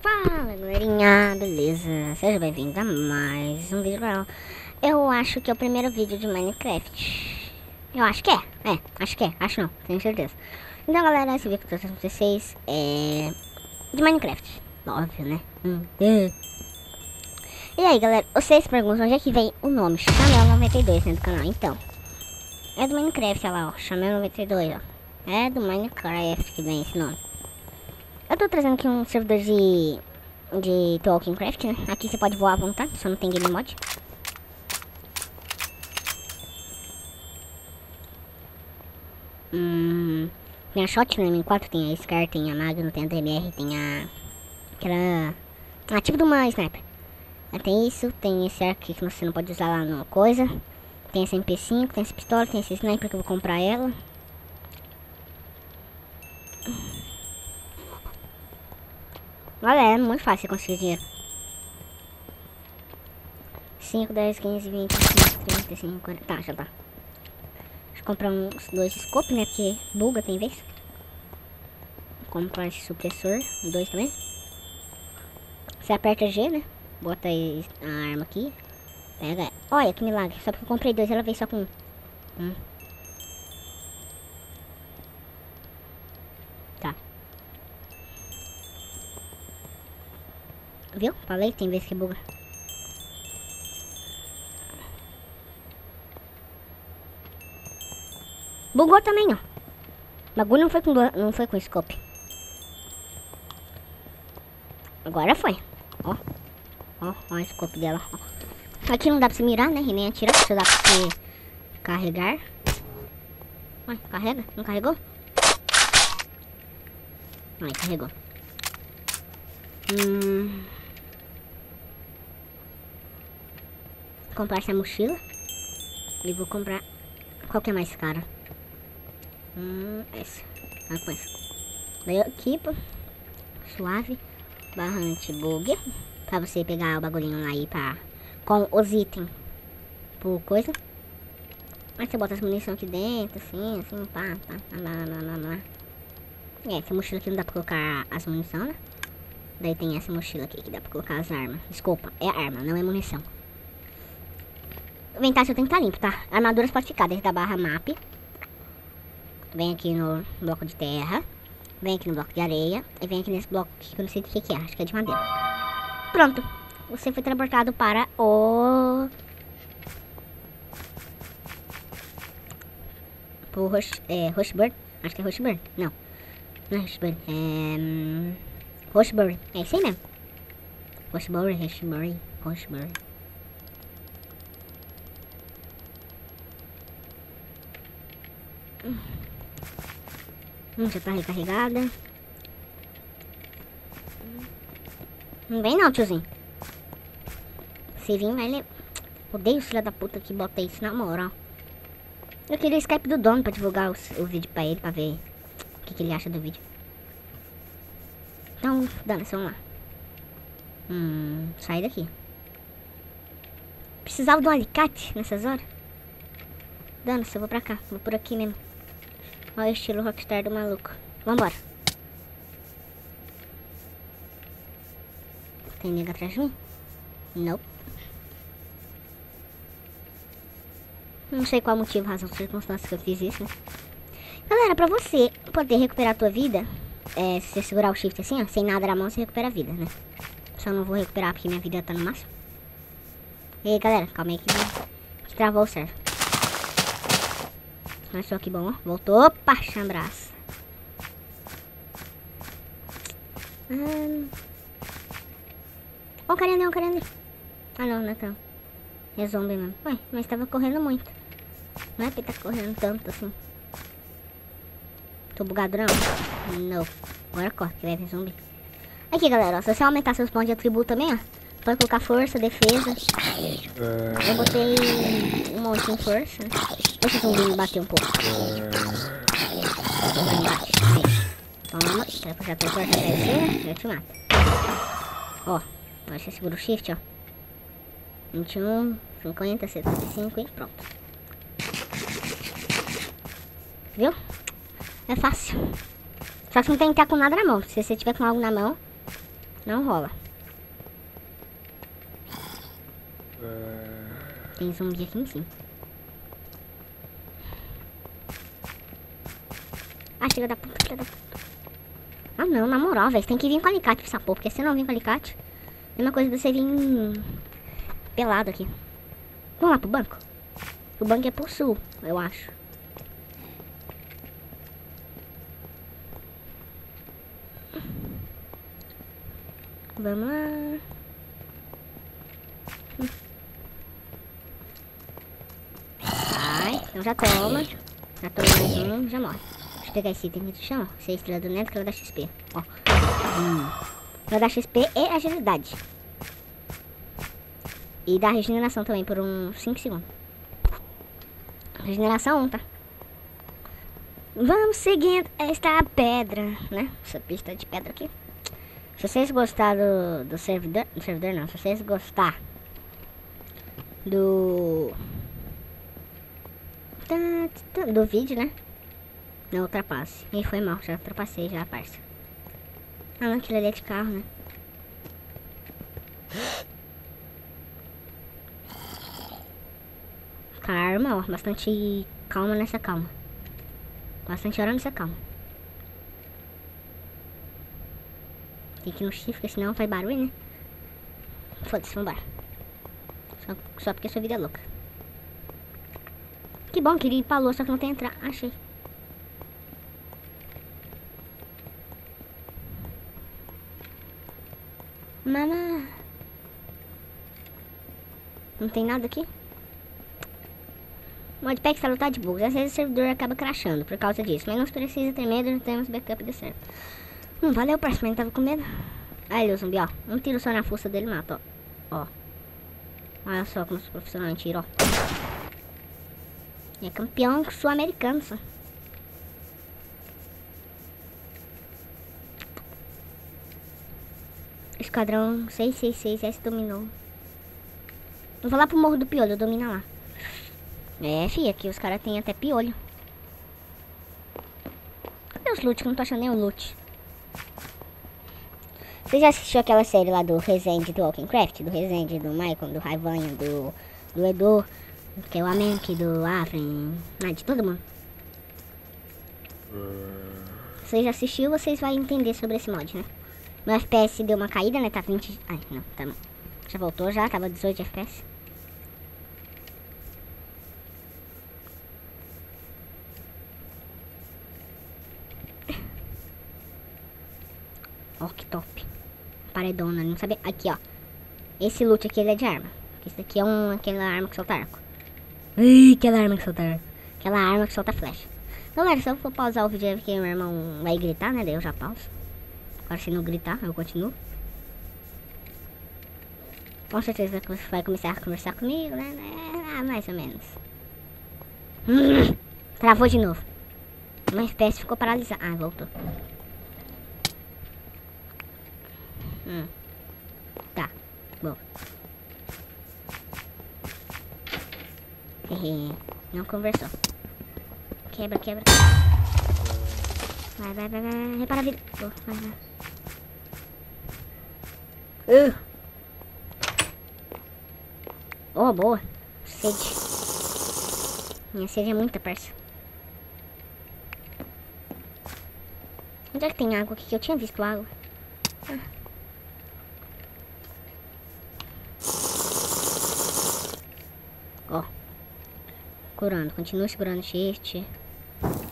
Fala galerinha, beleza? Seja bem-vindo a mais um vídeo canal. Eu acho que é o primeiro vídeo de Minecraft. Eu acho que é, acho não, tenho certeza. Então galera, esse vídeo que eu tô trazendo pra vocês é de Minecraft, óbvio né? E aí galera, vocês perguntam onde é que vem o nome Chamel92 né, do canal. Então, é do Minecraft, olha lá ó, Chamel92 ó. É do Minecraft que vem esse nome. Eu tô trazendo aqui um servidor de Talking Craft, né? Aqui você pode voar à vontade, só não tem game mod. Tem a Shot no M4, tem a Scar, tem a Magnum, tem a DMR, tem a... aquela... tipo de uma sniper. Tem isso, tem esse arco aqui que você não pode usar lá no coisa. Tem essa MP5, tem essa pistola, tem esse sniper que eu vou comprar ela. Olha, é muito fácil conseguir dinheiro. 5, 10, 15, 20, 25, 30, 50, 40. Tá, já tá. Deixa eu comprar uns 2 scopes, né? Porque buga tem vez. Vou comprar esse supressor. 2 também. Você aperta G, né? Bota aí a arma aqui. Pega. Olha que milagre. Só porque eu comprei 2, ela veio só com 1. Tá. Viu? Falei que tem vezes que buga. Bugou também, ó. O bagulho não foi com scope. Agora foi. Ó. Ó o scope dela. Ó. Aqui não dá pra você mirar, né? E nem atirar. Só dá pra você carregar. Ué, carrega? Não carregou? Ai, carregou. Vou comprar essa mochila. E vou comprar... Qual que é mais cara? Essa. Ah, com essa. Daí eu equipo. Suave. Barra anti-bug. Pra você pegar o bagulhinho aí pra... Com os itens. Por coisa. Aí você bota as munições aqui dentro. Assim, pá. Essa mochila aqui não dá pra colocar as munições, né? Daí tem essa mochila aqui que dá pra colocar as armas. Desculpa, é arma, não é munição. O inventário tem que estar limpo, tá? Armaduras pode ficar desde a barra map. Vem aqui no bloco de terra. Vem aqui no bloco de areia. E vem aqui nesse bloco que eu não sei do que é. Acho que é de madeira. Pronto. Você foi transportado para o... Pro Rushburn. Acho que é Rushburn. Não. Não é Rushburn. Rushburn. É isso aí mesmo. Rushburn. Já tá recarregada. Não vem não, tiozinho. Se vir, vai levar. Odeio os filha da puta que bota isso, na moral. Eu queria o Skype do dono pra divulgar o vídeo pra ele, pra ver o que ele acha do vídeo. Então, dane-se, vamos lá. Sai daqui. Precisava de um alicate nessas horas? Dane-se, eu vou pra cá. Vou por aqui mesmo. Olha o estilo rockstar do maluco. Vambora. Tem nega atrás de mim? Não. Não sei qual motivo, razão, circunstância que eu fiz isso, né? Galera, pra você poder recuperar a tua vida, se você segurar o shift assim, ó, sem nada na mão, você recupera a vida, né? Só não vou recuperar porque minha vida tá no máximo. E aí, galera, calma aí que travou o server. Olha só que bom, ó. Voltou. Opa, chambraço. Ó, o carinha ali. Ah, não é não. É zombie mesmo. Ué, mas tava correndo muito. Não é porque tá correndo tanto assim. Tô bugado não? Não. Agora corre, que vai vir zumbi. Aqui, galera, ó, se você aumentar seus pontos de atributo também, ó. Pode colocar força, defesa. Eu botei um monte em força. Deixa o zumbi me bater um pouco. Toma, já tô forte até você, eu te mato. Ó, agora você segura o shift, ó. 21, 50, 75 e pronto. Viu? É fácil. Só que não tem que estar com nada na mão. Se você tiver com algo na mão, Não rola. Tem zumbi aqui em cima. Ah, filha da puta, filha da puta. Ah não, na moral, velho. Você tem que vir com alicate pra essa porra. Porque se você não vir com alicate, mesma coisa de você vir pelado aqui. Vamos lá pro banco? O banco é pro sul, eu acho. Vamos lá. Vai, então já toma. Já toma mais um, já morre. Deixa eu pegar esse item aqui do chão. 6 estrelas do Nether, que ela dá XP. Ó. Ela dá XP e agilidade. E dá regeneração também por uns 5 segundos. Regeneração 1, tá? Vamos seguindo esta pedra, né? Essa pista de pedra aqui. Se vocês gostaram do servidor... Do servidor não. Se vocês gostar do vídeo, né? Não ultrapasse. E foi mal, já ultrapassei já, parça. Ah, não, aquilo ali é de carro, né? Calma, ó. Bastante calma nessa calma. Bastante hora nessa calma. Tem que ir no shift, porque senão faz barulho, né? Foda-se, vambora. Só porque sua vida é louca. Que bom que ele falou, só que não tem entrar. Achei. Mamãe. Não tem nada aqui? O modpack está lotado de bugs. Às vezes o servidor acaba crashando por causa disso. Mas não precisa ter medo, não temos backup de server. Valeu, parceiro, mas tava com medo. Aí, o zumbi, ó. Um tiro só na fuça dele mata, ó. Olha só como os profissionais tiram, ó. É campeão sul-americano, só. Esquadrão 666S dominou. Eu vou lá pro Morro do Piolho, domina lá. É, filha, aqui os caras têm até piolho. Cadê os loot? Que eu não tô achando nem o loot. Você já assistiu aquela série lá do Resende do Walkingcraft? Do Resende, do Michael, do Raivanha, do Edu, que é o Amenk, do Afren, de todo mundo. Você já assistiu, vocês vão entender sobre esse mod, né? Meu FPS deu uma caída, né? Tá 20... Ai, não, tá bom. Já voltou já, tava 18 FPS. Ó, que top. Paredona, não sabia. Aqui, ó. Esse loot aqui, ele é de arma. Esse daqui é aquela arma que solta arco. Ih, aquela arma que solta arco. Aquela arma que solta flecha. Galera, se eu for pausar o vídeo é porque meu irmão vai gritar, né? Daí eu já pauso. Agora se não gritar, eu continuo. Com certeza vai começar a conversar comigo, né? Mais ou menos. Travou de novo. O FPS ficou paralisado. Ah, voltou. Tá, bom. Não conversou. Quebra, quebra. Vai, vai, vai, vai. Repara a vida. Oh, vai, vai. Oh, boa. Sede. Minha sede é muita, parça. Onde é que tem água aqui? Que eu tinha visto água. Ó. Curando. Continua segurando o shift.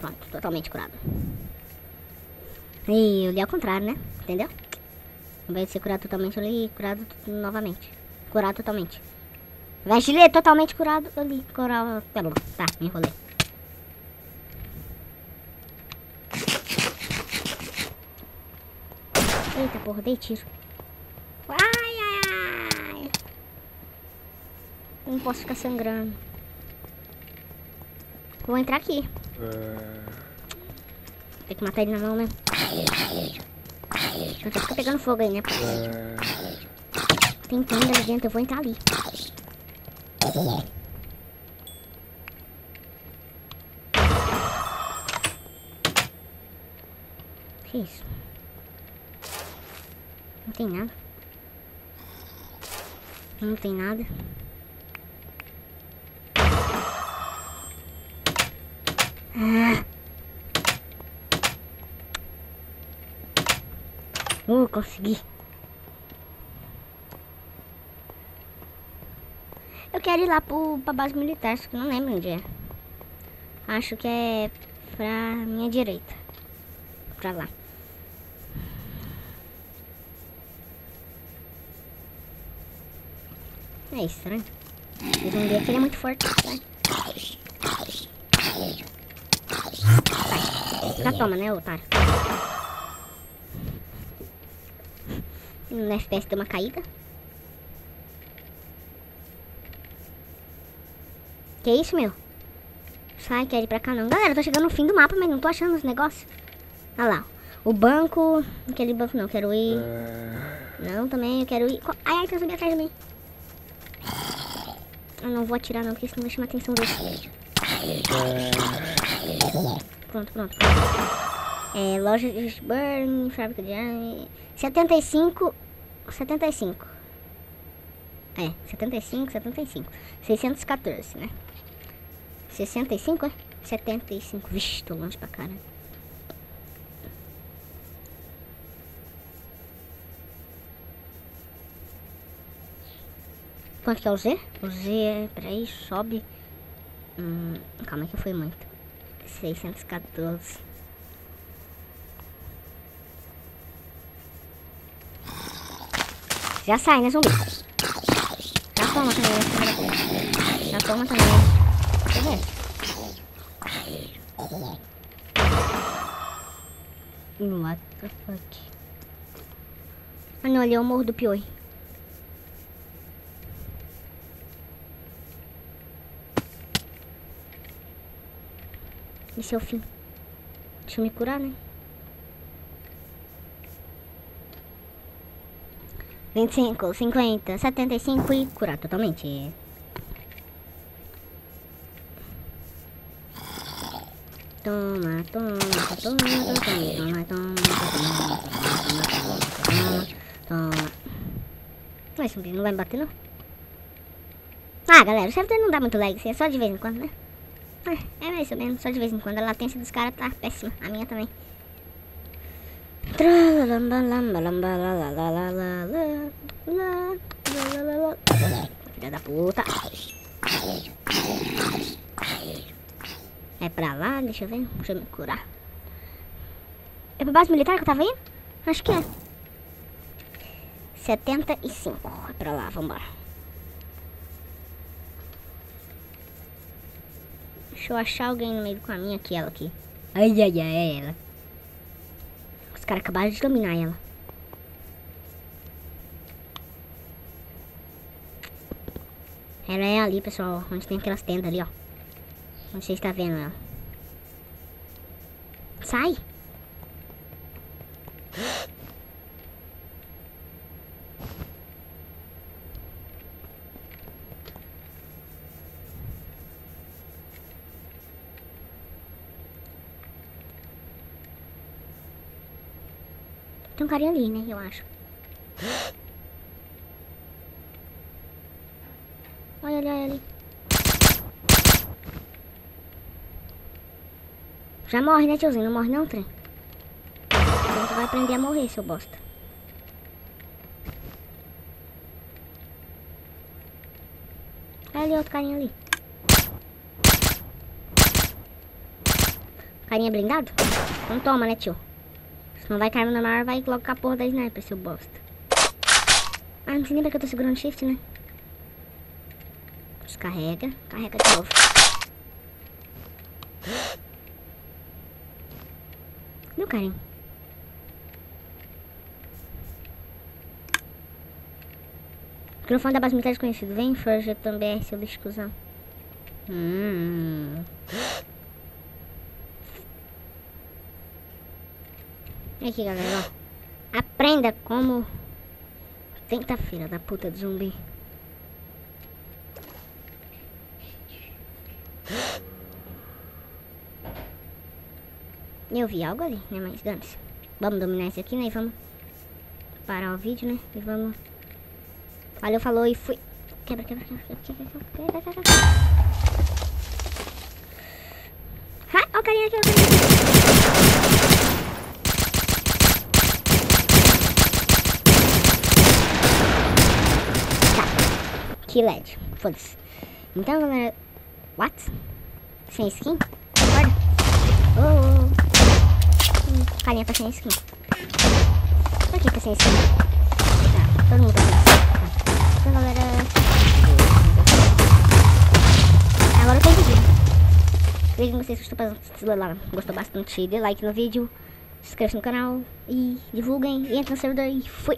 Pronto, totalmente curado. E eu li ao contrário, né? Entendeu? Ao invés de ser curado totalmente, eu li curado novamente. Curado totalmente. Ao invés de ler totalmente curado, eu li curado. Tá bom, tá, me enrolei. Eita porra, dei tiro. Ai, ai, ai. Não posso ficar sangrando. Vou entrar aqui. Tem que matar ele na mão, né? Não fica pegando fogo aí, né? Tem tenda ali dentro, eu vou entrar ali. Que isso? Não tem nada. Não tem nada. Consegui. Eu quero ir lá pra base militar, só que eu não lembro onde é. Acho que é pra minha direita. Pra lá. É estranho. O zumbi aqui ele é muito forte. Vai. Já toma, né, otário? No FPS deu uma caída. Que isso, meu? Sai, quer ir pra cá não. Galera, eu tô chegando no fim do mapa, mas não tô achando os negócios. Olha lá. O banco. Aquele banco não, quero ir. Não, também eu quero ir. Ai, tem um zumbi atrás de mim. Eu não vou atirar não, porque senão vai chamar a atenção dele. Pronto. É, loja de burn, fábrica de arma. 75. É, 75. 614, né? 65, é? 75. Vixe, tô longe pra caralho. Quanto que é o Z? O Z é... Peraí, sobe. Calma que foi muito. 614. Já sai, né, zumbi? Já toma também. Já toma também. What the fuck? Ah não, ali é o Morro do Pioi. Esse é o fim. Deixa eu me curar, né? 25, 50, 75 e curar totalmente. Toma. Mas zumbi não vai me bater, não? Ah, galera, o servidor não dá muito lag, é só de vez em quando, né? É mais ou menos, só de vez em quando. A latência dos caras tá péssima, a minha também. Filha da puta. É pra lá, deixa eu ver. Deixa eu me curar. É pra base militar que eu tava indo? Acho que é. 75. É pra lá, vambora. Deixa eu achar alguém no meio do caminho aqui, ela aqui. Ai, é ela. Os caras acabaram de dominar ela. Ela é ali, pessoal, onde tem aquelas tendas ali, ó. Onde você está vendo ela. Sai! Tem um carinha ali, né, eu acho. Olha ali. Já morre, né, tiozinho? Não morre não, trem? Então tu vai aprender a morrer, seu bosta. Olha ali outro carinha ali. Carinha blindado? Então toma, né, tio? Se não vai cair no mar, vai logo com a porra da sniper, seu bosta. Ah, não se lembra que eu tô segurando shift, né? Descarrega. Carrega de novo. Meu carinho. Microfone da base militar desconhecido. Vem, Forja também, seu lixo cuzão. Aqui, galera, ó. Aprenda como... Tenta, filha da puta do zumbi. Eu vi algo ali, né? Mas dane-se. Vamos dominar esse aqui, né? E vamos parar o vídeo, né? E vamos. Valeu, falou e fui. Quebra, quebra, quebra, quebra, quebra, quebra, quebra. Ah, ó o carinha aqui, ó o carinha aqui. Tá. Que LED. Foda-se. Então, galera. What? Sem skin? Acorda. O carinha tá sem skin. Por que tá sem skin? Tá, todo mundo tá sem skin. Tá. Então, galera. Agora eu tenho vídeo. Vejo vocês gostou bastante. Dê like no vídeo. Se inscreva no canal. E divulguem. E entre no servidor. E fui.